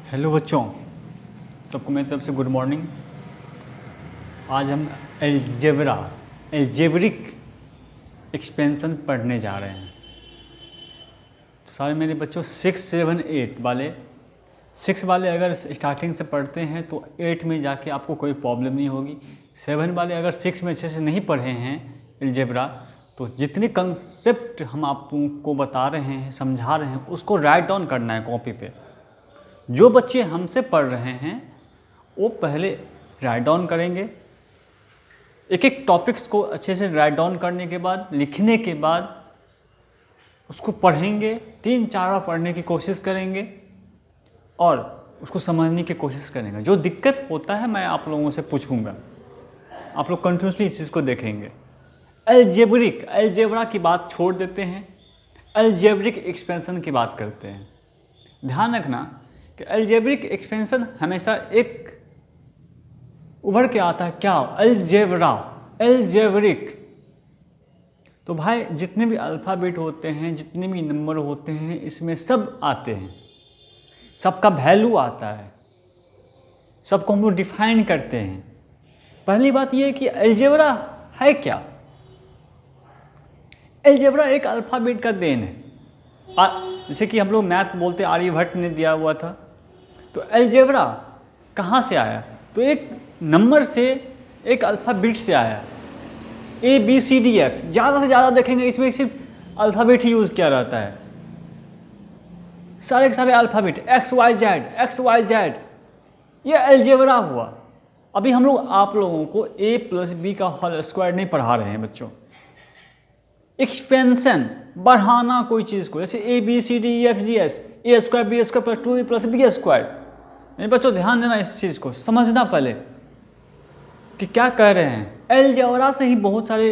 Hello बच्चों, सबको मेरी तरफ से गुड मॉर्निंग। आज हम एल्जेब्रिक एक्सपेंशन पढ़ने जा रहे हैं। तो सारे मेरे बच्चों 6, 7, 8 वाले 6 वाले अगर स्टार्टिंग से पढ़ते हैं तो 8 में जाके आपको कोई प्रॉब्लम नहीं होगी। 7 वाले अगर 6 में अच्छे से नहीं पढ़े हैं एल्जेब्रा, तो जितने कंसेप्ट हम आपको बता रहे हैं, समझा रहे हैं, उसको राइट डाउन करना है कॉपी पे। जो बच्चे हमसे पढ़ रहे हैं वो पहले राइट डाउन करेंगे। एक एक टॉपिक्स को अच्छे से राइट डाउन करने के बाद, लिखने के बाद उसको पढ़ेंगे, 3-4 बार पढ़ने की कोशिश करेंगे और उसको समझने की कोशिश करेंगे। जो दिक्कत होता है मैं आप लोगों से पूछूंगा, आप लोग कंटिन्यूसली इस चीज़ को देखेंगे। एल्जेब्रा की बात छोड़ देते हैं, एल्जेब्रिक एक्सपेंशन की बात करते हैं। ध्यान रखना कि एल्जेब्रिक एक्सपेंशन हमेशा एक उभर के आता है। क्या? एल्जेब्रिक। तो भाई जितने भी अल्फ़ाबेट होते हैं, जितने भी नंबर होते हैं, इसमें सब आते हैं, सबका वैल्यू आता है, सबको हम लोग डिफाइन करते हैं। पहली बात यह है कि एल्जेब्रा है क्या? एल्जेब्रा एक अल्फ़ाबेट का देन है। जैसे कि हम लोग मैथ बोलते, आर्यभट्ट ने दिया हुआ था। तो एल्जेब्रा कहाँ से आया? तो एक नंबर से, एक अल्फ़ाबेट से आया। ABCDF ज़्यादा से ज़्यादा देखेंगे इसमें सिर्फ अल्फ़ाबेट ही यूज़ किया रहता है। सारे के सारे अल्फ़ाबेट XYZ, ये एल्जेब्रा हुआ। अभी हम लोग आप लोगों को A+B का होल स्क्वायर नहीं पढ़ा रहे हैं बच्चों। एक्सपेंशन, बढ़ाना कोई चीज़ को, जैसे ABCDEFGH, A² B² + 2A + B²। मेरे बच्चों ध्यान देना, इस चीज़ को समझना पहले कि क्या कह रहे हैं। एल्जेब्रा से ही बहुत सारे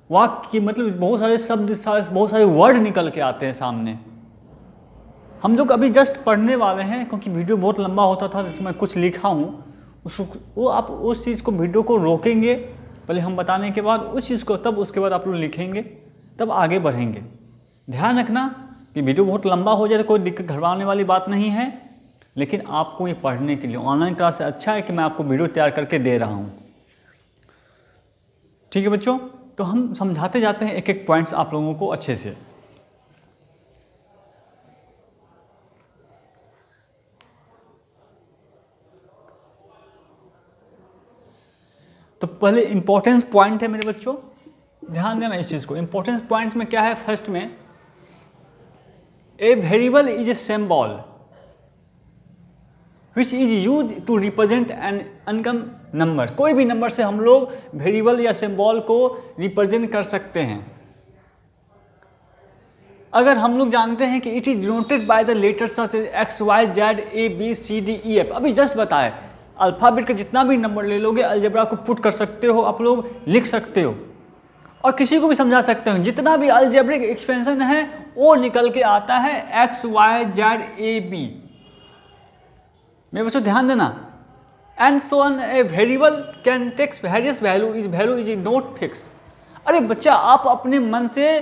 वाक्य, मतलब बहुत सारे शब्द, बहुत सारे वर्ड निकल के आते हैं सामने। हम लोग अभी जस्ट पढ़ने वाले हैं, क्योंकि वीडियो बहुत लंबा होता था जिसमें कुछ लिखा हूँ, वो आप उस चीज़ को, वीडियो को रोकेंगे पहले हम बताने के बाद उस चीज़ को, तब उसके बाद आप लोग लिखेंगे, तब आगे बढ़ेंगे। ध्यान रखना कि वीडियो बहुत लंबा हो जाए तो कोई दिक्कत, घबराने वाली बात नहीं है। लेकिन आपको ये पढ़ने के लिए ऑनलाइन क्लास से अच्छा है कि मैं आपको वीडियो तैयार करके दे रहा हूँ। ठीक है बच्चों, तो हम समझाते जाते हैं एक एक पॉइंट्स आप लोगों को अच्छे से। तो पहले इंपॉर्टेंस पॉइंट है मेरे बच्चों, ध्यान देना इस चीज़ को। इंपॉर्टेंस पॉइंट में क्या है? फर्स्ट में, a variable is a symbol which is use to represent an अनकम नंबर। कोई भी नंबर से हम लोग वेरिएबल या सिंबल को रिप्रेजेंट कर सकते हैं। अगर हम लोग जानते हैं कि it is denoted by the letters such as XYZ ABCDEF, अभी जस्ट बताए, अल्फ़ाबेट का जितना भी नंबर ले लोगे, अलजेब्रा को पुट कर सकते हो, आप लोग लिख सकते हो और किसी को भी समझा सकते हो। जितना भी अलजेब्रिक एक्सपेंशन है वो निकल के आता है XYZ AB। मेरे बच्चों ध्यान देना। And so on, a variable can takes various value is not fix. अरे बच्चा, आप अपने मन से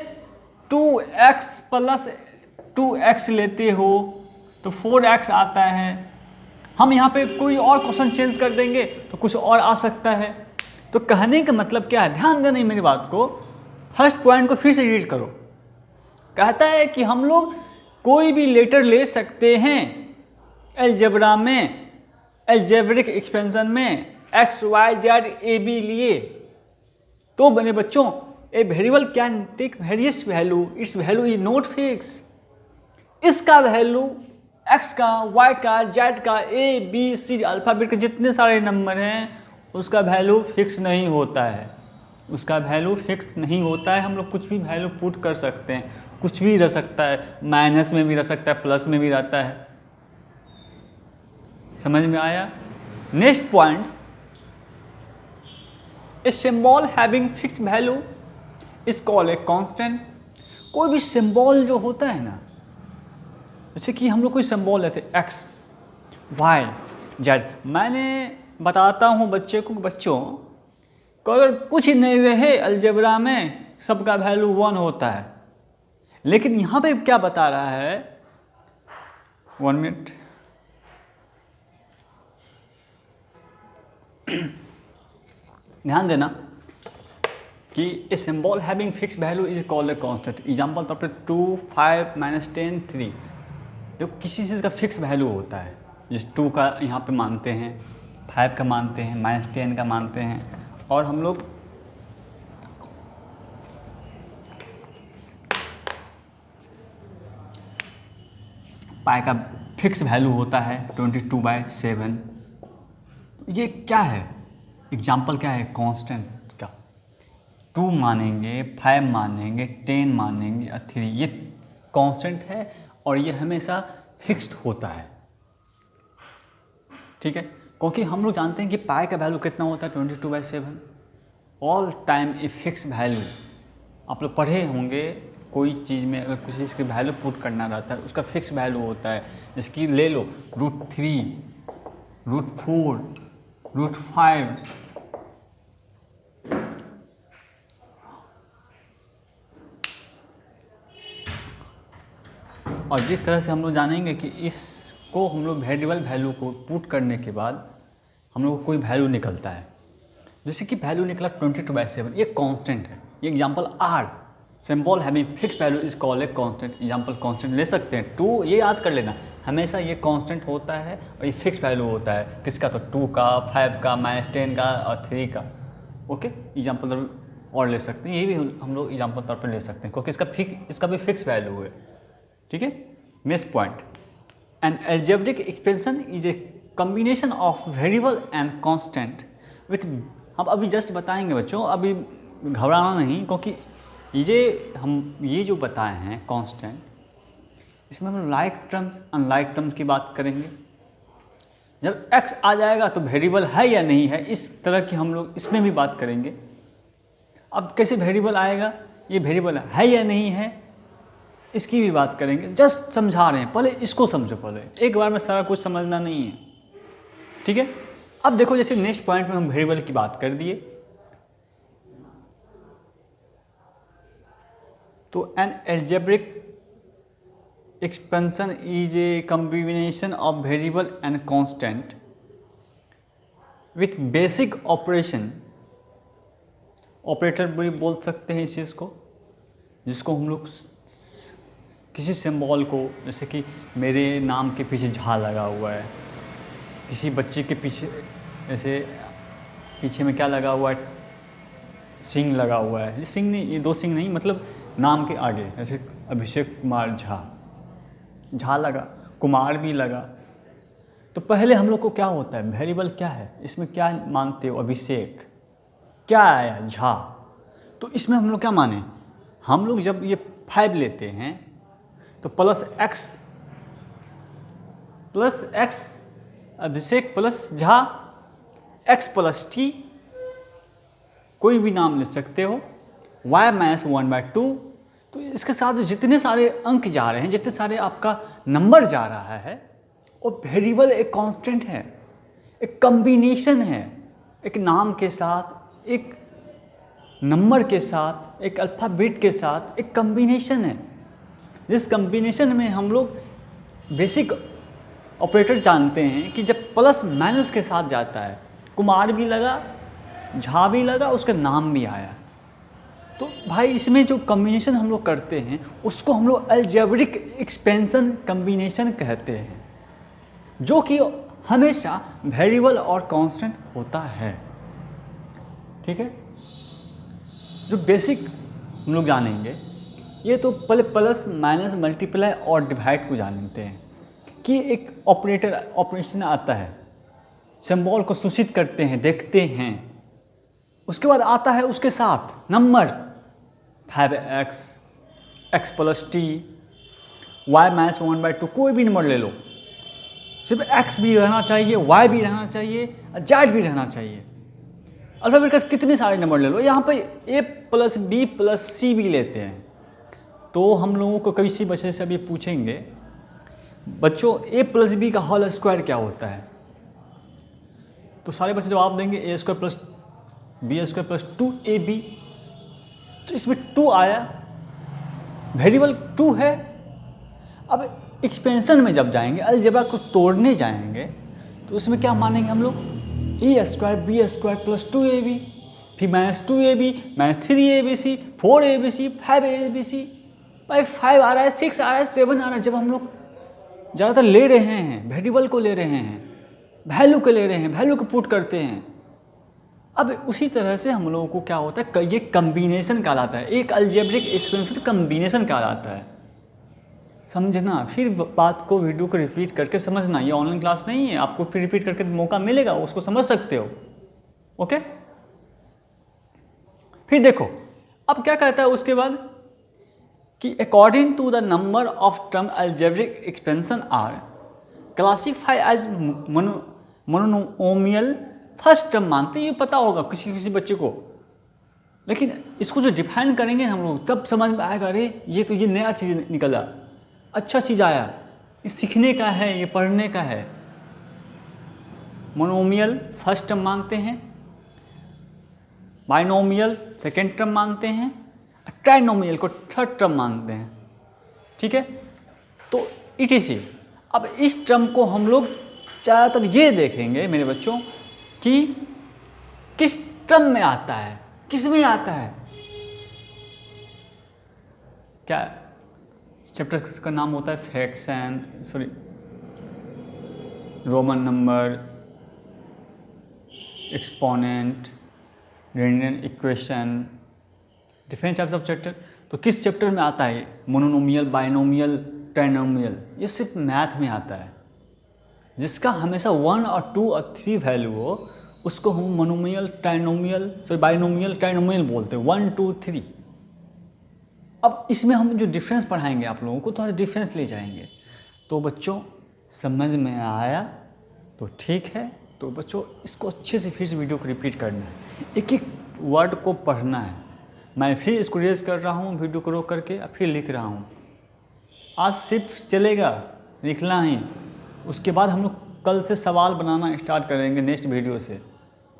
2x + 2x लेते हो तो 4x आता है। हम यहाँ पे कोई और क्वेश्चन चेंज कर देंगे तो कुछ और आ सकता है। तो कहने का मतलब क्या है? ध्यान देना मेरी बात को। फर्स्ट पॉइंट को फिर से रीड करो। कहता है कि हम लोग कोई भी लेटर ले सकते हैं एल्जेब्रा में, एल्जेब्रिक एक्सपेंशन में, XYZ AB लिए। तो बने बच्चों, a variable can take various value, its value is not fix. इसका वैल्यू X का, Y का, Z का, ABC अल्फ़ाबेट के जितने सारे नंबर हैं उसका वैल्यू फिक्स नहीं होता है। उसका वैल्यू फिक्स नहीं होता है। हम लोग कुछ भी वैल्यू पुट कर सकते हैं, कुछ भी रह सकता है, माइनस में भी रह सकता है, प्लस में भी रहता है। समझ में आया? Next points, a symbol having fix value is called a constant. कोई भी सिंबल जो होता है ना, जैसे कि हम लोग कोई सिंबल लेते हैं XYZ, मैंने बताता हूँ बच्चों को अगर कुछ नहीं रहे अलजेब्रा में, सबका वैल्यू 1 होता है। लेकिन यहाँ पे क्या बता रहा है, 1 मिनट, ध्यान देना कि a symbol having fix value is called a constant. Example तौर पर 2, 5, -10, 3। तो किसी चीज़ का फिक्स वैल्यू होता है, जिस 2 का यहाँ पे मानते हैं, 5 का मानते हैं, -10 का मानते हैं, और हम लोग पाई का फिक्स वैल्यू होता है 22/7। ये क्या है? एग्जाम्पल क्या है? कांस्टेंट का 2 मानेंगे, 5 मानेंगे, 10 मानेंगे और 3, ये कांस्टेंट है और ये हमेशा फिक्स्ड होता है। ठीक है, क्योंकि हम लोग जानते हैं कि पाई का वैल्यू कितना होता है 22/7, all time a fix value. आप लोग पढ़े होंगे कोई चीज़ में अगर किसी चीज़ की वैल्यू पुट करना रहता है उसका फिक्स वैल्यू होता है। जैसे कि ले लो √3, √4, √5। और जिस तरह से हम लोग जानेंगे कि इसको हम लोग वेरिएबल वैल्यू को पुट करने के बाद हम लोग को कोई वैल्यू निकलता है। जैसे कि वैल्यू निकला 22/7, ये कांस्टेंट है। ये example R, symbol having fix value is called a constant. Example constant ले सकते हैं। 2 ये याद कर लेना, हमेशा ये कांस्टेंट होता है और ये फिक्स वैल्यू होता है। किसका? तो 2 का, 5 का, -10 का और 3 का। ओके, एग्जांपल और ले सकते हैं, ये भी हम लोग एग्जांपल तौर पर ले सकते हैं क्योंकि इसका भी फिक्स वैल्यू है। ठीक है, next point, an algebraic expansion is a combination of variable and constant with. हम अभी जस्ट बताएंगे बच्चों, अभी घबराना नहीं, क्योंकि ये जो बताए हैं कांस्टेंट, इसमें हम लाइक टर्म्स अनलाइक टर्म्स की बात करेंगे। जब x आ जाएगा तो वेरिएबल है या नहीं है, इस तरह की हम लोग इसमें भी बात करेंगे। अब कैसे वेरिएबल आएगा, ये वेरिएबल है या नहीं है, इसकी भी बात करेंगे। जस्ट समझा रहे हैं, पहले इसको समझो, पहले एक बार में सारा कुछ समझना नहीं है। ठीक है, अब देखो जैसे नेक्स्ट पॉइंट में हम वेरिएबल की बात कर दिए, तो an algebraic expansion is a combination of variable and constant with basic operation. Operator भी बोल सकते हैं इस चीज़ को, जिसको हम लोग किसी सिंबल को, जैसे कि मेरे नाम के पीछे झा लगा हुआ है, किसी बच्चे के पीछे ऐसे पीछे में क्या लगा हुआ है, सिंह लगा हुआ है। ये सिंह नहीं, ये 2 सिंह नहीं, मतलब नाम के आगे, जैसे अभिषेक कुमार झा लगा, कुमार भी लगा। तो पहले हम लोग को क्या होता है, वेरिएबल क्या है, इसमें क्या मानते हो? अभिषेक, क्या आया? झा। तो इसमें हम लोग क्या माने, हम लोग जब ये 5 लेते हैं तो +x अभिषेक प्लस झा, x + t, कोई भी नाम ले सकते हो, y - 1/2। तो इसके साथ जितने सारे अंक जा रहे हैं, जितने सारे आपका नंबर जा रहा है, वो वेरिएबल एक कांस्टेंट है, एक कॉम्बिनेशन है, एक नाम के साथ, एक नंबर के साथ, एक अल्फ़ाबेट के साथ एक कॉम्बिनेशन है। जिस कॉम्बिनेशन में हम लोग बेसिक ऑपरेटर जानते हैं कि जब प्लस माइनस के साथ जाता है, कुमार भी लगा, झा भी लगा, उसका नाम भी आया, तो भाई इसमें जो कॉम्बिनेशन हम लोग करते हैं उसको हम लोग अलजेब्रिक एक्सपेंशन कॉम्बिनेशन कहते हैं, जो कि हमेशा वेरिएबल और कांस्टेंट होता है। ठीक है, जो बेसिक हम लोग जानेंगे, ये तो पहले प्लस माइनस मल्टीप्लाई और डिवाइड को जानते हैं कि एक ऑपरेशन आता है, सिंबल को सूचित करते हैं, देखते हैं, उसके बाद आता है उसके साथ number 5x, x + t, y - 1/2, कोई भी नंबर ले लो, सिर्फ x भी रहना चाहिए, y भी रहना चाहिए, z भी रहना चाहिए। अल्फ़ाबेट का कितने सारे नंबर ले लो, यहाँ पे a + b + c भी लेते हैं। तो हम लोगों को किसी बच्चे से अभी पूछेंगे, बच्चों a + b का होल स्क्वायर क्या होता है, तो सारे बच्चे जवाब देंगे a² + b² + 2ab। तो इसमें 2 आया, वेरिएबल 2 है। अब एक्सपेंशन में जब जाएंगे, अलजेब्रा को तोड़ने जाएंगे, तो उसमें क्या मानेंगे हम लोग, A square B square plus 2ab, फिर -2ab minus 3abc, 4abc, 5abc, भाई 5 आ रहा है, 6 आ रहा है, 7 आ रहा है। जब हम लोग ज़्यादातर ले रहे हैं, वेरिएबल को ले रहे हैं, वैल्यू को ले रहे हैं, वैल्यू को पुट करते हैं। अब उसी तरह से हम लोगों को क्या होता है, ये कम्बिनेशन कहलाता है, एक अलजेब्रिक एक्सपेंशन कम्बिनेशन कहलाता है, समझना। फिर बात को, वीडियो को रिपीट करके समझना। ये ऑनलाइन क्लास नहीं है, आपको फिर रिपीट करके मौका मिलेगा, उसको समझ सकते हो। ओके, फिर देखो अब क्या कहता है उसके बाद कि according to the number of term algebraic expansion are classify as mononomial. First term मानते हैं, ये पता होगा किसी किसी बच्चे को, लेकिन इसको जो डिफाइन करेंगे हम लोग तब समझ में आएगा, अरे ये तो ये नया चीज़ निकला, अच्छा चीज़ आया, ये सीखने का है, ये पढ़ने का है। मोनोमियल फर्स्ट टर्म मानते हैं, बाइनोमियल सेकेंड टर्म मानते हैं, ट्राइनोमियल को थर्ड टर्म मानते हैं। ठीक है, तो ETC। अब इस टर्म को हम लोग ज़्यादातर ये देखेंगे मेरे बच्चों कि किस टर्म में आता है, किस में आता है। क्या चैप्टर का नाम होता है fraction, sorry Roman number, exponent, radian equation, different types of chapter. तो किस चैप्टर में आता है मोनोनोमियल, बाइनोमियल, ट्राइनोमियल, ये सिर्फ मैथ में आता है। जिसका हमेशा 1 और 2 और 3 वैल्यू हो उसको हम monomial, trinomial, sorry binomial, trinomial बोलते हैं, 1 2 3। अब इसमें हम जो डिफरेंस पढ़ाएंगे आप लोगों को, थोड़ा डिफरेंस ले जाएंगे। तो बच्चों समझ में आया तो ठीक है। तो बच्चों इसको अच्छे से फिर से वीडियो को रिपीट करना है, एक एक वर्ड को पढ़ना है। मैं फिर इसको रेज कर रहा हूँ, वीडियो को रोक करके फिर लिख रहा हूँ। आज सिर्फ चलेगा लिखना ही, उसके बाद हम लोग कल से सवाल बनाना स्टार्ट करेंगे, नेक्स्ट वीडियो से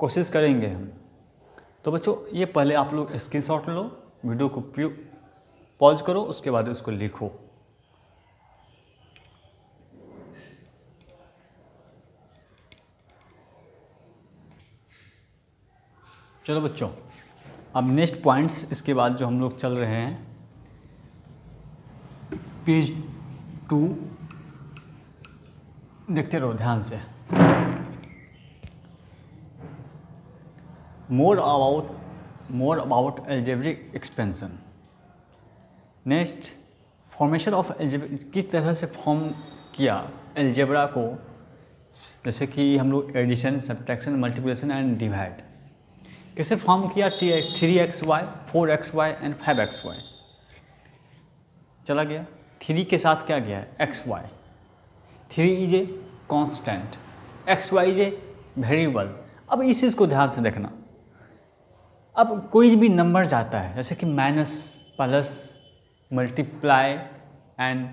कोशिश करेंगे हम। तो बच्चों ये पहले आप लोग स्क्रीनशॉट लो, वीडियो को पॉज करो, उसके बाद उसको लिखो। चलो बच्चों, अब नेक्स्ट पॉइंट्स इसके बाद जो हम लोग चल रहे हैं, पेज 2 देखते रहो ध्यान से। More about algebraic expansion. Next, formation of algebra, किस तरह से फॉर्म किया अलजेब्रा को, जैसे कि हम लोग addition, subtraction, multiplication and divide कैसे फॉर्म किया। 3xy, 4xy एंड 5xy चला गया। 3 के साथ क्या गया है xy, 3 is a constant, xy is a variable. अब इस चीज़ को ध्यान से देखना। अब कोई भी नंबर जाता है, जैसे कि minus, plus, multiply and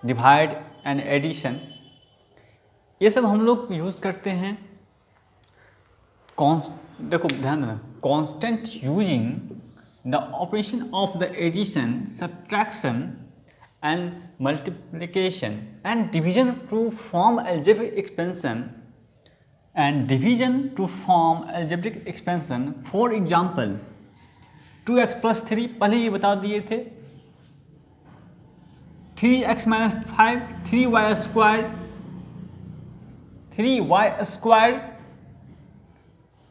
divide and addition, ये सब हम लोग यूज़ करते हैं। देखो ध्यान देना, constant using the operation of the addition, subtraction and multiplication and division to form algebraic expansion for example 2x + 3, पहले ये बता दिए थे। 3x - 5, 3y²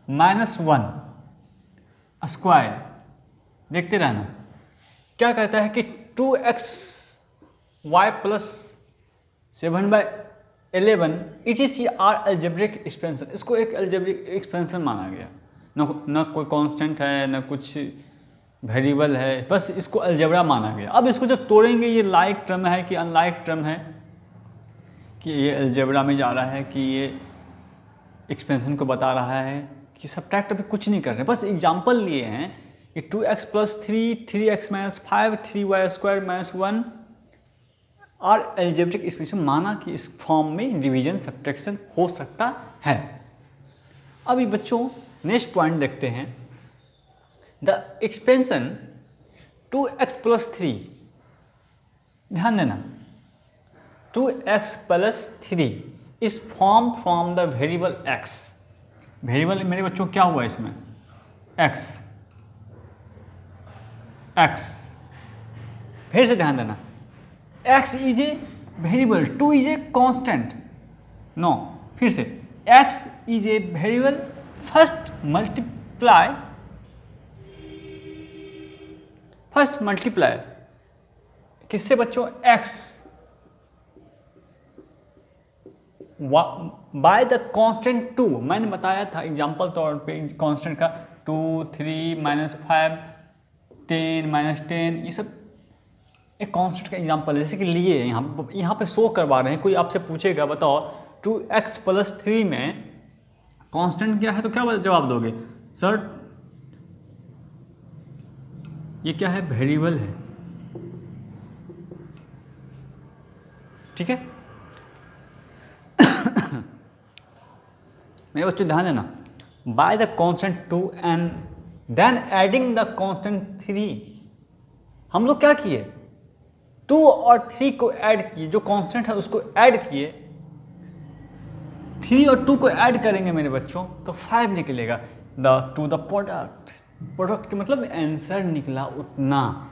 -1 square. देखते रहना क्या कहता है कि 2xy + 7/11 ETC are algebraic expansion. इसको एक अलजेब्रिक एक्सपेंशन माना गया, न कोई कांस्टेंट है न कुछ वेरिएबल है, बस इसको अलजेब्रा माना गया। अब इसको जब तोड़ेंगे, ये लाइक टर्म है कि अनलाइक टर्म है, कि ये अलजेब्रा में जा रहा है कि ये एक्सपेंशन को बता रहा है कि सब्ट्रैक्ट अभी कुछ नहीं कर रहे, बस एग्जाम्पल लिए हैं कि 2x + 3, 3x - 5, 3y² -1 और अलजेब्रिक एक्सपेंशन माना कि इस फॉर्म में डिवीजन सब्ट्रैक्शन हो सकता है। अभी बच्चों नेक्स्ट पॉइंट देखते हैं, द एक्सपेंशन 2x + 3। ध्यान देना, 2x + 3 is formed from the variable x variable मेरे बच्चों क्या हुआ इसमें, एक्स, फिर से ध्यान देना, x is a variable, 2 is a constant, no, फिर से x is a variable, first multiply किससे बच्चों, x बाय द कांस्टेंट 2। मैंने बताया था एग्जांपल तौर पे कांस्टेंट का 2, 3, -5, 10, -10, ये सब एक कांस्टेंट का एग्जांपल है। जैसे कि लिए यहाँ पे शो करवा रहे हैं, कोई आपसे पूछेगा बताओ 2x + 3 में कांस्टेंट क्या है, तो क्या जवाब दोगे, सर ये क्या है, वेरिएबल है, ठीक है। मेरे बच्चों ध्यान देना, by the constant 2 and then adding the constant 3, हम लोग क्या किए, 2 और 3 को ऐड किए, जो कांस्टेंट है उसको ऐड किए, 3 और 2 को ऐड करेंगे मेरे बच्चों तो 5 निकलेगा, टू द प्रोडक्ट के मतलब आंसर निकला उतना,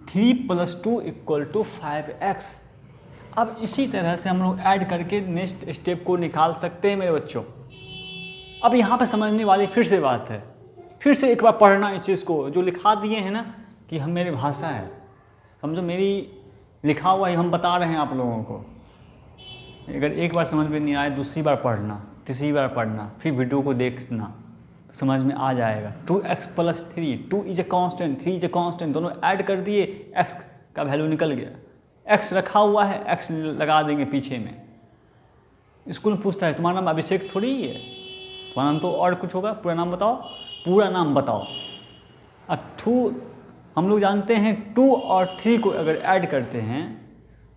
3 + 2 = 5x। अब इसी तरह से हम लोग ऐड करके नेक्स्ट स्टेप को निकाल सकते हैं मेरे बच्चों। अब यहाँ पे समझने वाली फिर से बात है, फिर से एक बार पढ़ना इस चीज़ को, जो लिखा दिए हैं ना कि हम मेरी भाषा है, समझो मेरी लिखा हुआ ही हम बता रहे हैं आप लोगों को। अगर एक बार समझ में नहीं आए, दूसरी बार पढ़ना, तीसरी बार पढ़ना, फिर वीडियो को देखना, तो समझ में आ जाएगा। 2x + 3, 2 is a constant, 3 is a constant, दोनों ऐड कर दिए, x का वैल्यू निकल गया, x रखा हुआ है, x लगा देंगे पीछे में। स्कूल में पूछता है तुम्हारा नाम अभिषेक थोड़ी ही है, तुम्हारा नाम तो और कुछ होगा, पूरा नाम बताओ, पूरा नाम बताओ। अब 2 हम लोग जानते हैं 2 और 3 को अगर ऐड करते हैं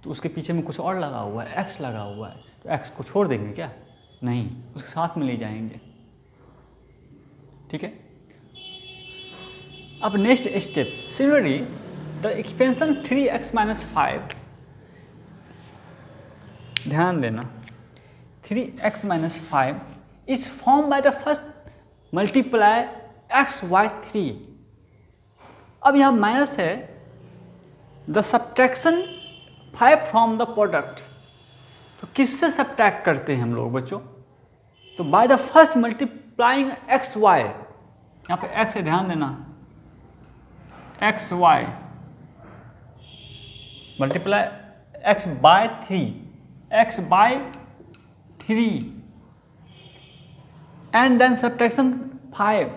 तो उसके पीछे में कुछ और लगा हुआ है, x लगा हुआ है, तो x को छोड़ देंगे क्या, नहीं, उसके साथ में ले जाएंगे, ठीक है। अब next step, similarly the expansion 3x - 5, ध्यान देना, 3x - 5 is form by the first multiply x/3। अब यहाँ माइनस है, the subtraction 5 from the product, तो किससे सब्ट्रैक्ट करते हैं हम लोग बच्चों, तो by the first multiplying xy, यहाँ पे x है, ध्यान देना, xy multiply x/3 and then subtraction 5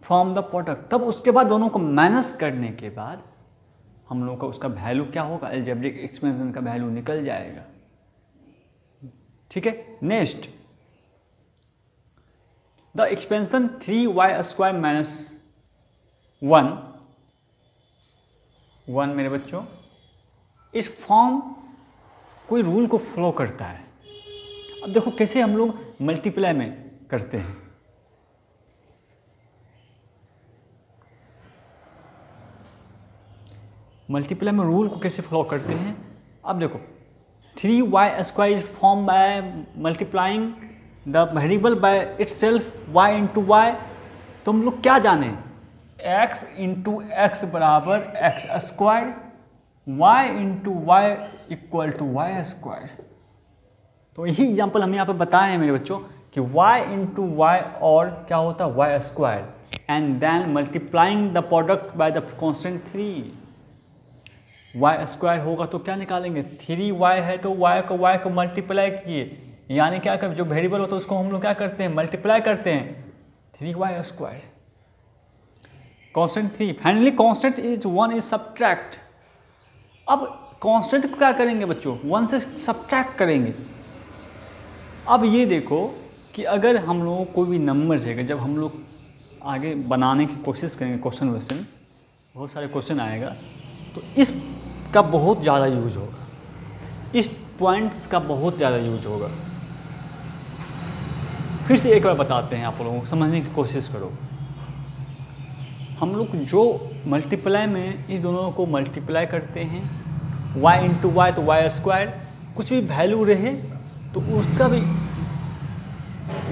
from the product. तब उसके बाद दोनों को माइनस करने के बाद हम लोग का उसका वैल्यू क्या होगा, अलजेब्रिक एक्सपेंशन का वैल्यू निकल जाएगा, ठीक है। नेक्स्ट द एक्सपेंशन 3y² - 1 मेरे बच्चों इस फॉर्म कोई रूल को फॉलो करता है। अब देखो कैसे हम लोग मल्टीप्लाई में करते हैं, मल्टीप्लाई में रूल को कैसे फॉलो करते हैं। अब देखो 3y² is form by multiplying the variable by itself y × y, तो हम लोग क्या जाने, x × x बराबर x², y × y = y²। तो यही एग्जाम्पल हम यहाँ पे बताए हैं मेरे बच्चों कि y × y और क्या होता है y² and then multiplying the product by the constant 3, y² होगा तो क्या निकालेंगे, 3y है तो y को मल्टीप्लाई किए, यानी क्या कर, जो वेरिएबल होता है उसको हम लोग क्या करते हैं, मल्टीप्लाई करते हैं, 3y², constant 3, finally constant is 1 is subtract. अब कांस्टेंट को क्या करेंगे बच्चों, 1 से सब्ट्रैक्ट करेंगे। अब ये देखो कि अगर हम लोग कोई भी नंबर रहेगा, जब हम लोग आगे बनाने की कोशिश करेंगे क्वेश्चन वैश्चन, बहुत सारे क्वेश्चन आएगा, तो इसका बहुत ज़्यादा यूज होगा, इस पॉइंट्स का बहुत ज़्यादा यूज होगा। फिर से एक बार बताते हैं आप लोगों को, समझने की कोशिश करो। हम लोग जो मल्टीप्लाई में इस दोनों को मल्टीप्लाई करते हैं, y × y तो y², कुछ भी वैल्यू रहे तो उसका भी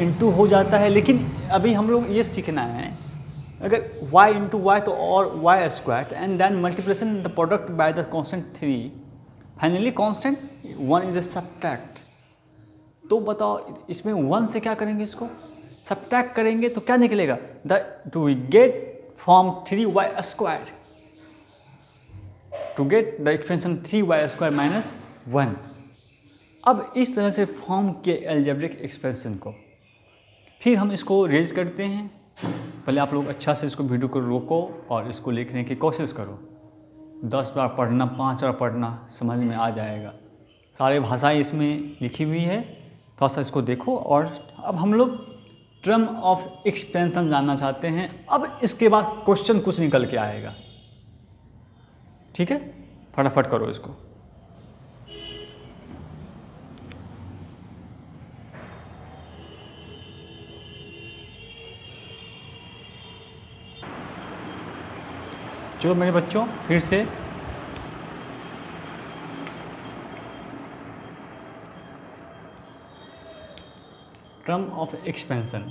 इंटू हो जाता है, लेकिन अभी हम लोग ये सीखना है अगर y इंटू वाई तो और y square and then multiplication the product by the constant 3, finally constant 1 is a subtract. तो बताओ इसमें 1 से क्या करेंगे, इसको सब्ट्रैक्ट करेंगे तो क्या निकलेगा, the to get from 3y square to get the expansion 3y square minus 1। अब इस तरह से फॉर्म के एल्जेब्रिक एक्सप्रेशन को फिर हम इसको रेज करते हैं। पहले आप लोग अच्छा से इसको वीडियो को रोको और इसको लिखने की कोशिश करो, 10 बार पढ़ना, 5 बार पढ़ना, समझ में आ जाएगा। सारे भाषाएं इसमें लिखी हुई है, थोड़ा सा इसको देखो। और अब हम लोग टर्म ऑफ एक्सपेंशन जानना चाहते हैं। अब इसके बाद क्वेश्चन कुछ निकल के आएगा, ठीक है, फटाफट करो इसको। चलो मेरे बच्चों फिर से टर्म ऑफ एक्सपेंशन,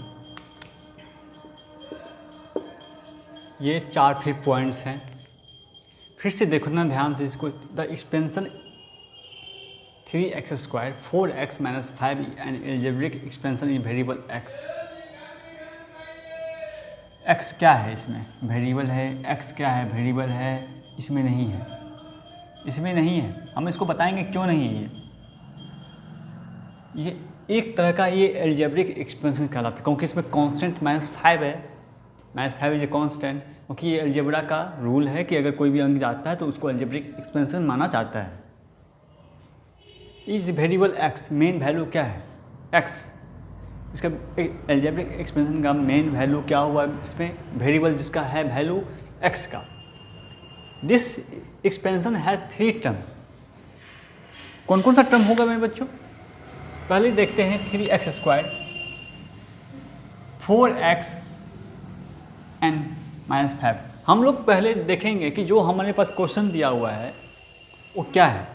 ये 4 फिर पॉइंट्स हैं। फिर से देखो ना ध्यान से इसको, the expansion 3x square 4x minus 5 and algebraic expansion in variable x। x क्या है, इसमें वेरिएबल है, x क्या है, वेरिएबल है, इसमें नहीं है, इसमें नहीं है। हम इसको बताएंगे क्यों नहीं है। ये एक तरह का ये एल्जेब्रिक एक्सपेंशन कहलाता है, क्योंकि इसमें कांस्टेंट -5 है, -5 इज ए कांस्टेंट। क्योंकि ये एल्जेब्रा का रूल है कि अगर कोई भी अंक जाता है तो उसको एल्जेब्रिक एक्सपेंशन माना जाता है। इस वेरिएबल x मेन वैल्यू क्या है, x, इसका एल्जेब्रिक एक्सपेंशन का मेन वैल्यू क्या हुआ, इसमें वेरिएबल जिसका है वैल्यू x का। This expansion has 3 term. कौन कौन सा टर्म होगा मेरे बच्चों, पहले देखते हैं 3x स्क्वायर 4x एंड -5। हम लोग पहले देखेंगे कि जो हमारे पास क्वेश्चन दिया हुआ है वो क्या है,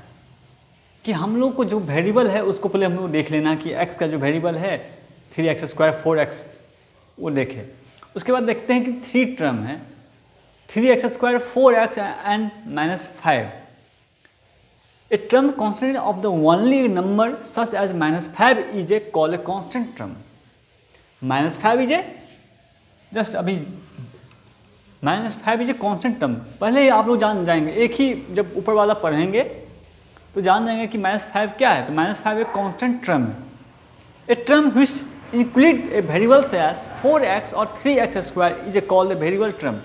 कि हम लोग को जो वेरिएबल है उसको पहले हम लोग देख लेना कि x का जो वेरिएबल है 3x स्क्वायर 4x वो देखें। उसके बाद देखते हैं कि 3 टर्म है 3x square 4x and -5। A term constant of the only number such as -5 is a called a constant term. -5 is a just अभी -5 is a constant term। पहले ही आप लोग जान जाएंगे, एक ही जब ऊपर वाला पढ़ेंगे तो जान जाएंगे कि -5 क्या है। तो -5 एक constant term है, a term which include a variable as 4x और 3x square is a called a variable term।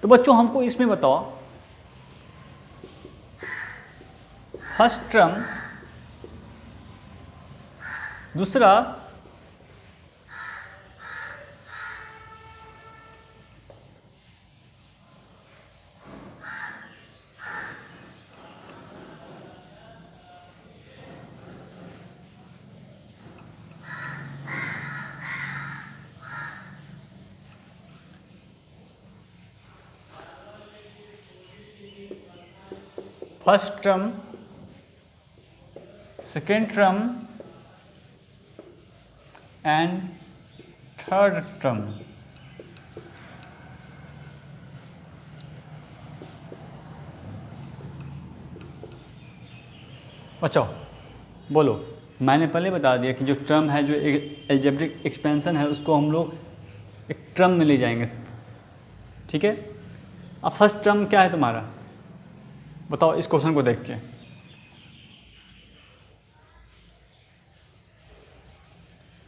तो बच्चों हमको इसमें बताओ, फर्स्ट टर्म, दूसरा first term, second term and third term. अच्छा बोलो, मैंने पहले बता दिया कि जो टर्म है, जो एल्जेब्रिक एक्सपेंशन है, उसको हम लोग एक टर्म में ले जाएंगे, ठीक है। अब फर्स्ट टर्म क्या है तुम्हारा, बताओ इस क्वेश्चन को देख के।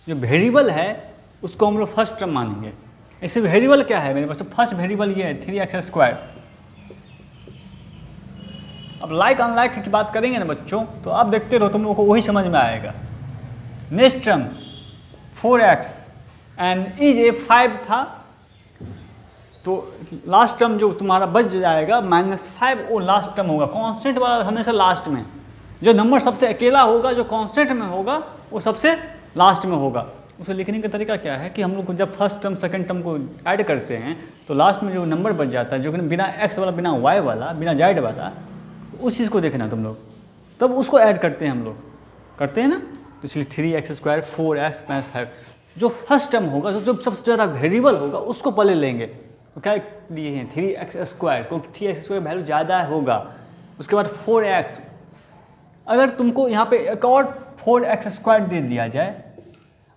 जो वेरिएबल है उसको हम लोग फर्स्ट टर्म मानेंगे। ऐसे वेरिएबल क्या है मेरे पास, तो फर्स्ट वेरिएबल ये है 3x स्क्वायर। अब लाइक अनलाइक की बात करेंगे ना बच्चों, तो आप देखते रहो, तुम लोगों को वही समझ में आएगा। Next term 4x and is a 5 था, तो लास्ट टर्म जो तुम्हारा बच जाएगा -5, वो लास्ट टर्म होगा। कांस्टेंट वाला हमेशा लास्ट में, जो नंबर सबसे अकेला होगा, जो कांस्टेंट में होगा, वो सबसे लास्ट में होगा। उसे लिखने का तरीका क्या है कि हम लोग जब फर्स्ट टर्म सेकंड टर्म को ऐड करते हैं तो लास्ट में जो नंबर बच जाता है, जो कि बिना x वाला, बिना y वाला, बिना z वाला, उस चीज़ को देखना तुम लोग, तब उसको ऐड करते हैं हम लोग, करते हैं ना। तो इसलिए 3x स्क्वायर 4x -5। जो फर्स्ट टर्म होगा, जो सबसे ज़्यादा वेरिएबल होगा उसको पहले लेंगे। तो क्या लिए हैं 3x², क्योंकि 3x² वैल्यू ज़्यादा होगा। उसके बाद 4x, अगर तुमको यहाँ पे एक और 4x² दे दिया जाए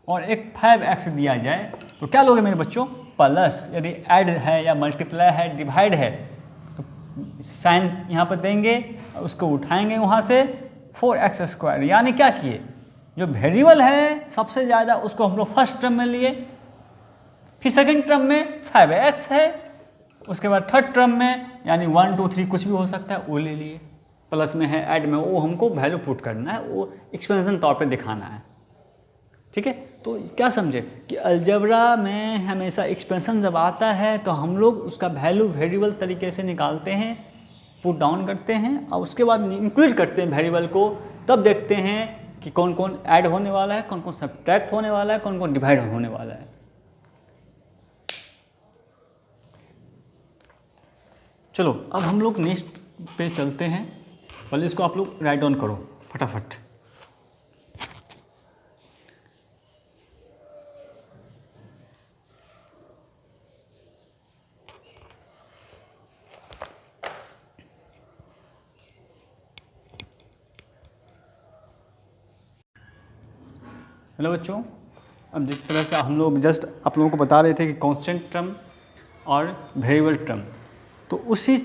और एक 5x दिया जाए तो क्या लोगे मेरे बच्चों? प्लस। यदि ऐड है या मल्टीप्लाई है, डिवाइड है, तो साइन यहाँ पर देंगे, उसको उठाएंगे वहाँ से 4x²। यानी क्या किए, जो वेरिएबल है सबसे ज़्यादा उसको हम लोग फर्स्ट टर्म में लिए, फिर सेकंड टर्म में 5x है, उसके बाद थर्ड टर्म में यानी 1 2 3 कुछ भी हो सकता है वो ले लिए, प्लस में है ऐड में, वो हमको वैल्यू पुट करना है, वो एक्सपेंशन तौर पे दिखाना है। ठीक है, तो क्या समझे कि अलजेब्रा में हमेशा एक्सपेंशन जब आता है तो हम लोग उसका वैल्यू वेरिएबल तरीके से निकालते हैं, पुट डाउन करते हैं, और उसके बाद इंक्लूड करते हैं वेरिएबल को। तब देखते हैं कि कौन कौन ऐड होने वाला है, कौन कौन सब्ट्रैक्ट होने वाला है, कौन कौन डिवाइड होने वाला है। चलो अब हम लोग नेक्स्ट पे चलते हैं। पहले इसको आप लोग राइट डाउन करो फटाफट। हेलो बच्चों, अब जिस तरह से हम लोग जस्ट आप लोगों को बता रहे थे कि कांस्टेंट टर्म और वेरिएबल टर्म, तो उसी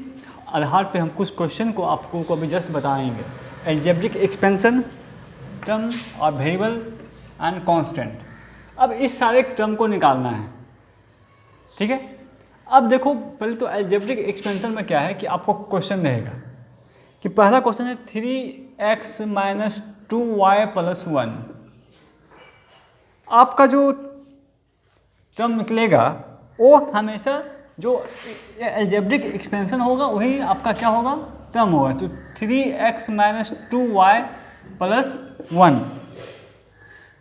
आधार पे हम कुछ क्वेश्चन को आपको अभी जस्ट बताएंगे। अलजेब्रिक एक्सपेंशन टर्म और वेरिएबल एंड कांस्टेंट। अब इस सारे टर्म को निकालना है, ठीक है। अब देखो पहले तो अलजेब्रिक एक्सपेंशन में क्या है कि आपको क्वेश्चन रहेगा कि पहला क्वेश्चन है 3x - 2y + 1। आपका जो टर्म निकलेगा वो हमेशा जो अलजेब्रिक एक्सपेंशन होगा वही आपका क्या होगा, टर्म होगा। तो 3x - 2y + 1।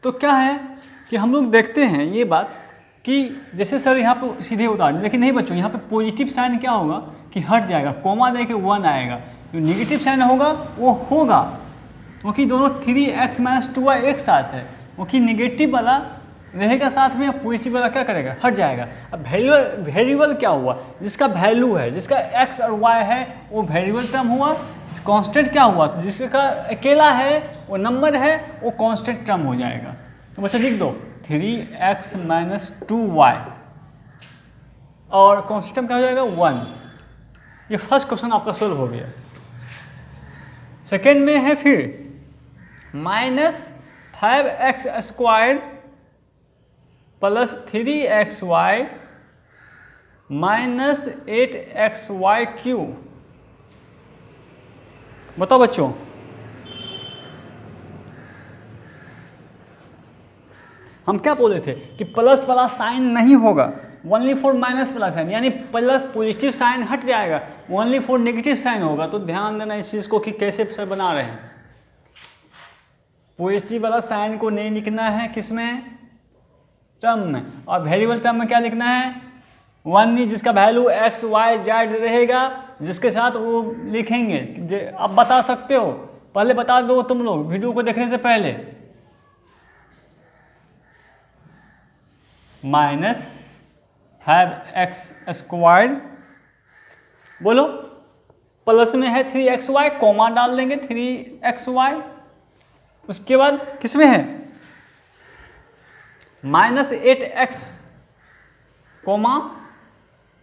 तो क्या है कि हम लोग देखते हैं ये बात कि जैसे सर यहाँ पे सीधे उतार, लेकिन नहीं बच्चों, यहाँ पे पॉजिटिव साइन क्या होगा कि हट जाएगा, कोमा दे के 1 आएगा। जो निगेटिव साइन होगा वो होगा, क्योंकि दोनों 3x - 2y एक साथ है, क्योंकि निगेटिव वाला रहेगा साथ में, पॉजिटिव वाला क्या करेगा, हट जाएगा। अब वेरिएबल क्या हुआ, जिसका वैल्यू है, जिसका x और y है वो वेरिएबल टर्म हुआ। कांस्टेंट क्या हुआ, तो जिसका अकेला है वो नंबर है, वो कांस्टेंट टर्म हो जाएगा। तो बच्चा लिख दो 3x - 2y और कांस्टेंट टर्म क्या हो जाएगा 1। ये फर्स्ट क्वेश्चन आपका सोल्व हो गया। सेकेंड में है फिर -5x² + 3xy - 8xy³। बताओ बच्चों, हम क्या बोले थे कि प्लस वाला साइन नहीं होगा, ओनली फॉर माइनस वाला साइन, यानी प्लस पॉजिटिव साइन हट जाएगा, ओनली फॉर नेगेटिव साइन होगा। तो ध्यान देना इस चीज़ को कि कैसे सर बना रहे हैं। पॉजिटिव वाला साइन को नहीं लिखना है किसमें, टर्म में, और वेरिएबल टर्म में क्या लिखना है 1 ही, जिसका वैल्यू x y z रहेगा, जिसके साथ वो लिखेंगे। आप बता सकते हो, पहले बता दो तुम लोग वीडियो को देखने से पहले। -5x², बोलो, प्लस में है 3xy, कोमा डाल देंगे 3xy। उसके बाद किसमें है -8x,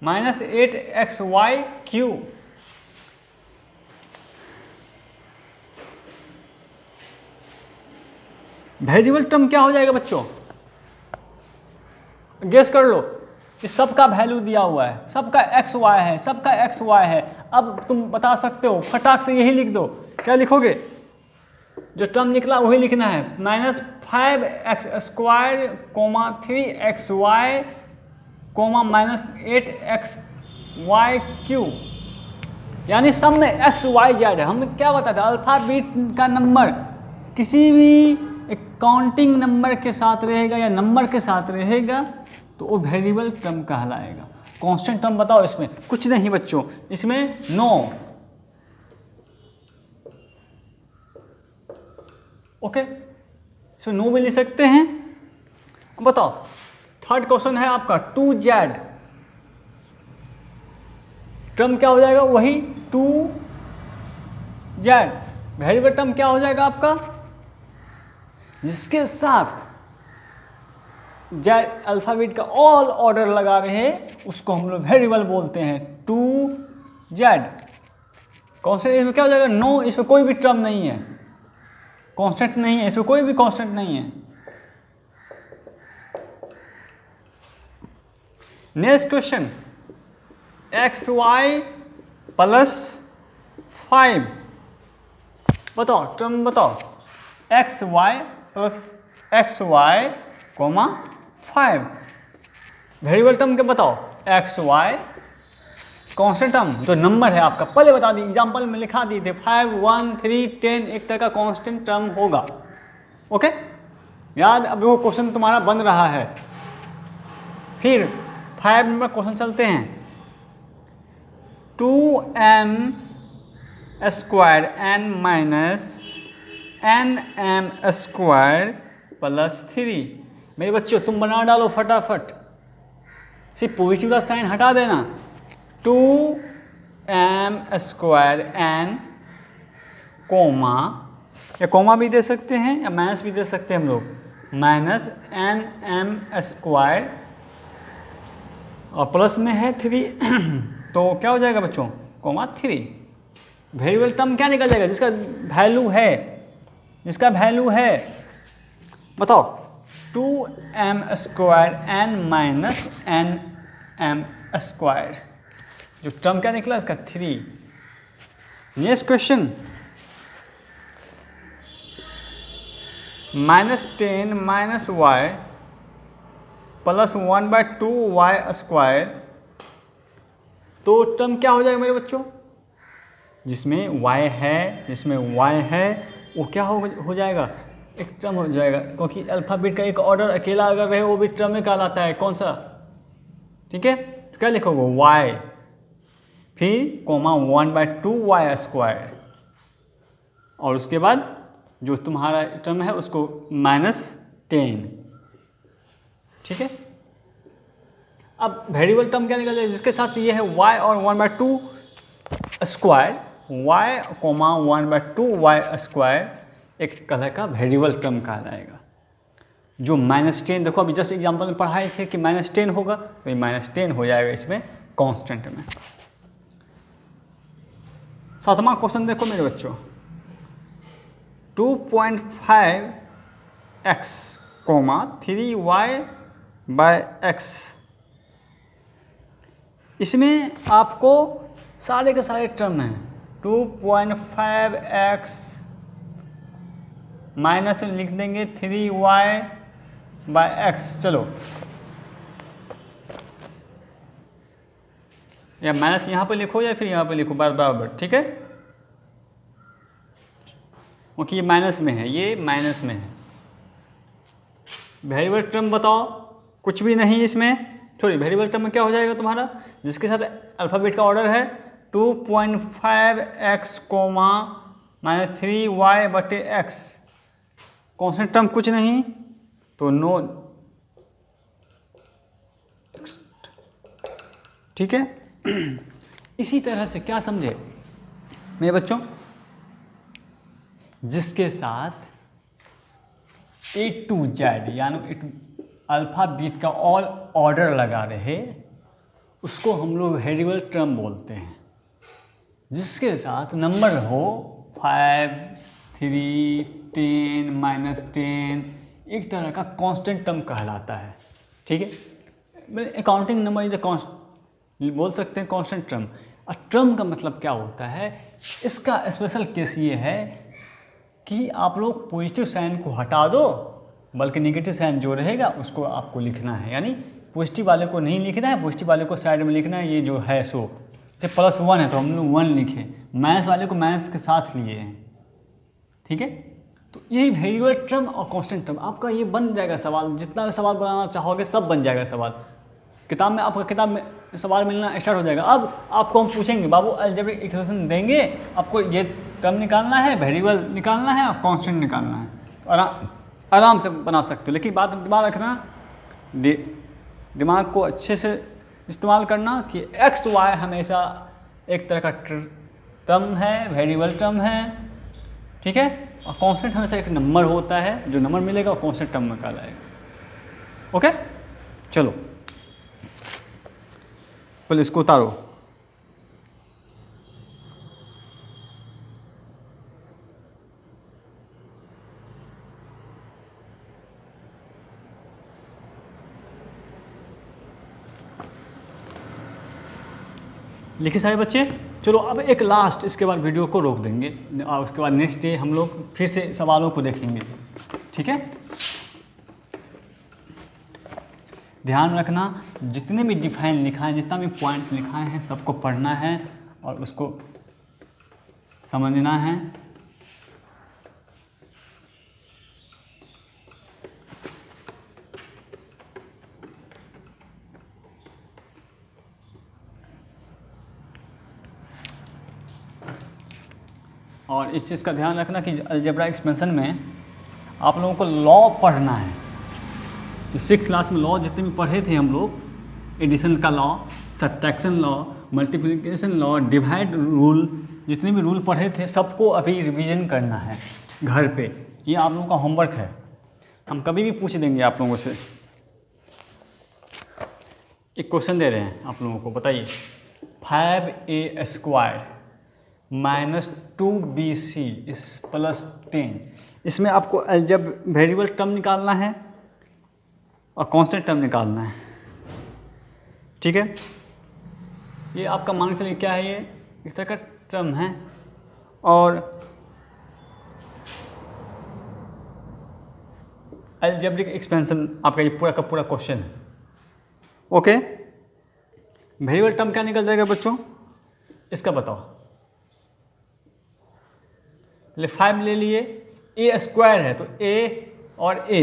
-8xy³। वेरिएबल टर्म क्या हो जाएगा बच्चों, गेस कर लो। इस सबका वैल्यू दिया हुआ है, सबका एक्स वाई है, सबका एक्स वाई है। अब तुम बता सकते हो, फटाक से यही लिख दो। क्या लिखोगे, जो टर्म निकला वही लिखना है, -5x² 3xy -8xy³। यानी सब में एक्स वाई जेड है। हमने क्या बताया था, अल्फाबेट का नंबर किसी भी काउंटिंग नंबर के साथ रहेगा या नंबर के साथ रहेगा तो वो वेरिएबल टर्म कहलाएगा। कांस्टेंट टर्म बताओ, इसमें कुछ नहीं बच्चों, इसमें नो। ओके, इसमें नो भी लिख सकते हैं। अब बताओ थर्ड क्वेश्चन है आपका 2z, टर्म क्या हो जाएगा, वही 2z, वेरिएबल टर्म क्या हो जाएगा आपका, जिसके साथ जेड अल्फाबेट का ऑल ऑर्डर लगा रहे हैं उसको हम लोग वेरिएबल बोलते हैं 2z। कॉन्स्टेंट इसमें क्या हो जाएगा, नो, इसमें कोई भी टर्म नहीं है, कांस्टेंट नहीं है, इसमें कोई भी कांस्टेंट नहीं है। नेक्स्ट क्वेश्चन xy प्लस 5, बताओ टर्म बताओ, xy plus xy comma 5, variable term के बताओ, xy, कांस्टेंट टर्म जो नंबर है आपका पहले बता दी, एग्जांपल में लिखा दिए थे 5, 1, 3, 10 एक तरह का कांस्टेंट टर्म होगा। ओके याद, अब वो क्वेश्चन तुम्हारा बन रहा है। फिर 5 नंबर क्वेश्चन चलते हैं, 2m square n minus nm square plus 3। मेरे बच्चों तुम बना डालो फटाफट, सिर्फ पॉजिटिव का साइन हटा देना, 2m स्क्वायर n कोमा, या कोमा भी दे सकते हैं या माइनस भी दे सकते हैं हम लोग, माइनस nm स्क्वायर और प्लस में है 3 तो क्या हो जाएगा बच्चों, कोमा 3। वेरिएबल टर्म क्या निकल जाएगा, जिसका वैल्यू है, जिसका वैल्यू है बताओ, 2m square n minus nm square, जो टर्म क्या निकला इसका 3। Next question, -10 minus y plus 1/2 y square, तो टर्म क्या हो जाएगा मेरे बच्चों, जिसमें y है, जिसमें y है वो क्या हो जाएगा, एक टर्म हो जाएगा, क्योंकि अल्फाबेट का एक ऑर्डर अकेला अगर रहे वो भी टर्म में कहलाता है, कौन सा, ठीक है, तो क्या लिखोगे y, फिर कोमा 1/2 y स्क्वायर, और उसके बाद जो तुम्हारा टर्म है उसको -10, ठीक है। अब वेरिएबल टर्म क्या निकल जाएगा, जिसके साथ ये है y और 1/2 square, y comma 1/2 y square एक कलर का वेरिएबल टर्म कहलाएगा। जो -10 देखो अभी जस्ट एग्जांपल में पढ़ाए थे कि -10 होगा, तो ये -10 हो जाएगा इसमें कांस्टेंट में। सातवां क्वेश्चन देखो मेरे बच्चों, 2.5x, 3y/x, इसमें आपको सारे के सारे टर्म हैं, 2.5x माइनस लिख देंगे 3y/x, चलो या माइनस यहाँ पे लिखो या फिर यहाँ पे लिखो बराबर, ठीक है, क्योंकि ये माइनस में है, ये माइनस में है। वेरिएबल टर्म बताओ, कुछ भी नहीं इसमें, सॉरी वेरिएबल टर्म में क्या हो जाएगा तुम्हारा, जिसके साथ अल्फ़ाबेट का ऑर्डर है 2.5x coma -3y/x, constant term कुछ नहीं तो नो, ठीक है। इसी तरह से क्या समझे मेरे बच्चों, जिसके साथ A to Z यानी अल्फ़ाबेट का ऑल ऑर्डर लगा रहे उसको हम लोग वेरिएबल टर्म बोलते हैं। जिसके साथ नंबर हो 5, 3, 10, -10 एक तरह का कांस्टेंट टर्म कहलाता है, ठीक है। अकाउंटिंग नंबर इज बोल सकते हैं कांस्टेंट टर्म। और टर्म का मतलब क्या होता है, इसका स्पेशल केस ये है कि आप लोग पॉजिटिव साइन को हटा दो, बल्कि नेगेटिव साइन जो रहेगा उसको आपको लिखना है, यानी पॉजिटिव वाले को नहीं लिखना है, पॉजिटिव वाले को साइड में लिखना है। ये जो है सो जैसे +1 है तो हम लोग 1 लिखे, माइनस वाले को माइनस के साथ लिए हैं, ठीक है। तो यही वेरिएबल टर्म और कांस्टेंट टर्म आपका ये बन जाएगा सवाल, जितना भी सवाल बनाना चाहोगे सब बन जाएगा सवाल। किताब में आपका किताब में सवाल मिलना स्टार्ट हो जाएगा। अब आपको हम पूछेंगे बाबू अलजेब्रिक इक्वेशन देंगे, आपको ये टर्म निकालना है, वेरिएबल निकालना है और कांस्टेंट निकालना है, तो आराम से बना सकते हो। लेकिन बात दिमाग रखना, दिमाग को अच्छे से इस्तेमाल करना कि एक्स वाई हमेशा एक तरह का टर्म है, वेरिएबल टर्म है, ठीक है। और कांस्टेंट हमेशा एक नंबर होता है, जो नंबर मिलेगा वो कांस्टेंट टर्म में कहलाएगा। ओके, चलो पहले इसको उतारो। लिखे सारे बच्चे। चलो अब एक लास्ट, इसके बाद वीडियो को रोक देंगे और उसके बाद नेक्स्ट डे हम लोग फिर से सवालों को देखेंगे, ठीक है। ध्यान रखना जितने भी डिफाइन लिखा है, जितना भी पॉइंट्स लिखा है, सबको पढ़ना है और उसको समझना है। और इस चीज़ का ध्यान रखना कि अलजेब्रा एक्सपेंशन में आप लोगों को लॉ पढ़ना है। तो 6th क्लास में लॉ जितने भी पढ़े थे हम लोग, एडिशन का law, subtraction law, multiplication law, divide rule, जितने भी रूल पढ़े थे सबको अभी रिवीजन करना है घर पे। ये आप लोगों का होमवर्क है, हम कभी भी पूछ देंगे आप लोगों से। एक क्वेश्चन दे रहे हैं आप लोगों को, बताइए 5a² माइनस 2bc इस प्लस 10, इसमें आपको जब वेरिएबल टर्म निकालना है और कांस्टेंट टर्म निकालना है, ठीक है। ये आपका मान के चलिए क्या है, ये एक तरह का टर्म है और अलजेब्रिक एक्सपेंशन आपका ये पूरा का पूरा क्वेश्चन है। ओके, वेरिएबल टर्म क्या निकल जाएगा बच्चों, इसका बताओ। 5 ले लिए, a² है तो a और a।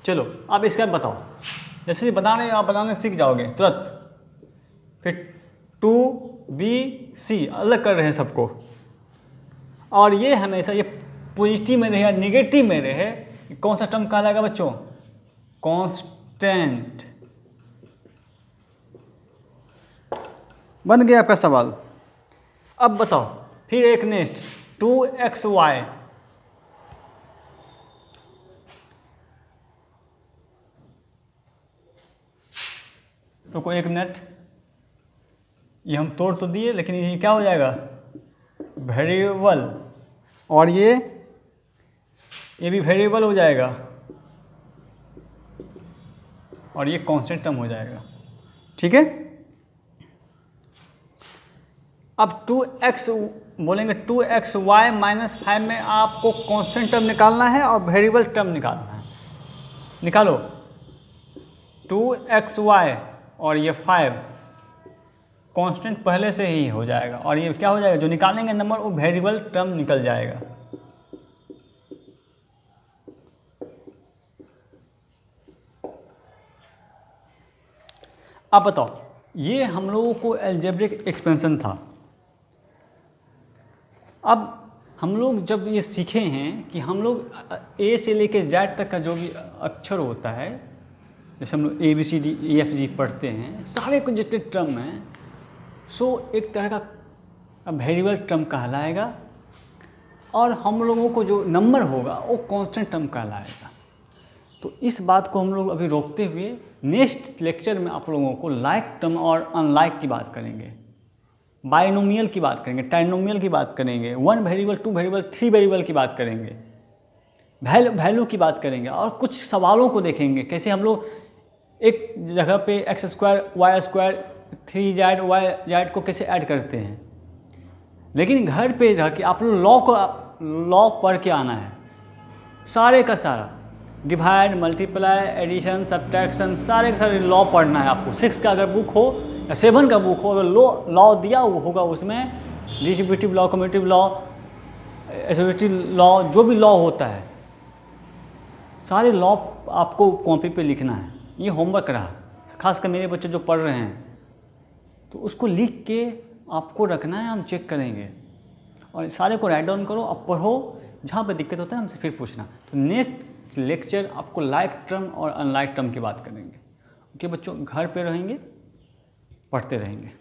चलो अब इसका बताओ, जैसे बनाने आप बनाने सीख जाओगे तुरंत। फिर 2bc अलग कर रहे हैं सबको, और ये हमेशा ये पॉजिटिव में रहे या निगेटिव में रहे, कौन सा टर्म कहलाएगा बच्चों, कांस्टेंट। बन गया आपका सवाल। अब बताओ फिर एक नेक्स्ट 2xy, रुको एक मिनट, ये हम तोड़ तो दिए लेकिन ये क्या हो जाएगा, वेरिएबल, और ये भी वेरिएबल हो जाएगा और ये कांस्टेंट टर्म हो जाएगा, ठीक है। अब 2x बोलेंगे, 2xy माइनस 5 में आपको कांस्टेंट टर्म निकालना है और वेरिएबल टर्म निकालना है। निकालो 2xy और ये 5 कांस्टेंट पहले से ही हो जाएगा और ये क्या हो जाएगा, जो निकालेंगे नंबर वो वेरिएबल टर्म निकल जाएगा। अब बताओ, ये हम लोगों को अलजेब्रिक एक्सपेंशन था। अब हम लोग जब ये सीखे हैं कि हम लोग ए से लेके जेड तक का जो भी अक्षर होता है, जैसे हम लोग ABCDEFG पढ़ते हैं, सारे कुछ जितने टर्म हैं, सो एक तरह का वेरिएबल टर्म कहलाएगा और हम लोगों को जो नंबर होगा वो कांस्टेंट टर्म कहलाएगा। तो इस बात को हम लोग अभी रोकते हुए नेक्स्ट लेक्चर में आप लोगों को लाइक टर्म और अनलाइक की बात करेंगे, बाइनोमियल की बात करेंगे, ट्राइनोमियल की बात करेंगे, 1 वेरिएबल, 2 वेरिएबल, 3 वेरिएबल की बात करेंगे, वैल्यू की बात करेंगे और कुछ सवालों को देखेंगे कैसे हम लोग एक जगह पे x² y², 3z y को कैसे ऐड करते हैं। लेकिन घर पे जाके आप लोग लॉ पढ़ के आना है, सारे का सारा डिवाइड, मल्टीप्लाई, एडिशन, सब्ट्रैक्शन, सारे के सारे लॉ पढ़ना है आपको। 6 का अगर बुक हो या 7 का बुक हो, अगर लॉ दिया होगा उसमें distributive law, commutative law, associative law, जो भी लॉ होता है सारे लॉ आपको कॉपी पे लिखना है। ये होमवर्क रहा, खासकर मेरे बच्चे जो पढ़ रहे हैं तो उसको लिख के आपको रखना है, हम चेक करेंगे और सारे को राइट डाउन करो, अब पढ़ो, जहाँ पे दिक्कत होता है हमसे फिर पूछना। तो नेक्स्ट लेक्चर आपको लाइक टर्म और अनलाइक टर्म की बात करेंगे। ओके बच्चों, घर पे रहेंगे, पढ़ते रहेंगे।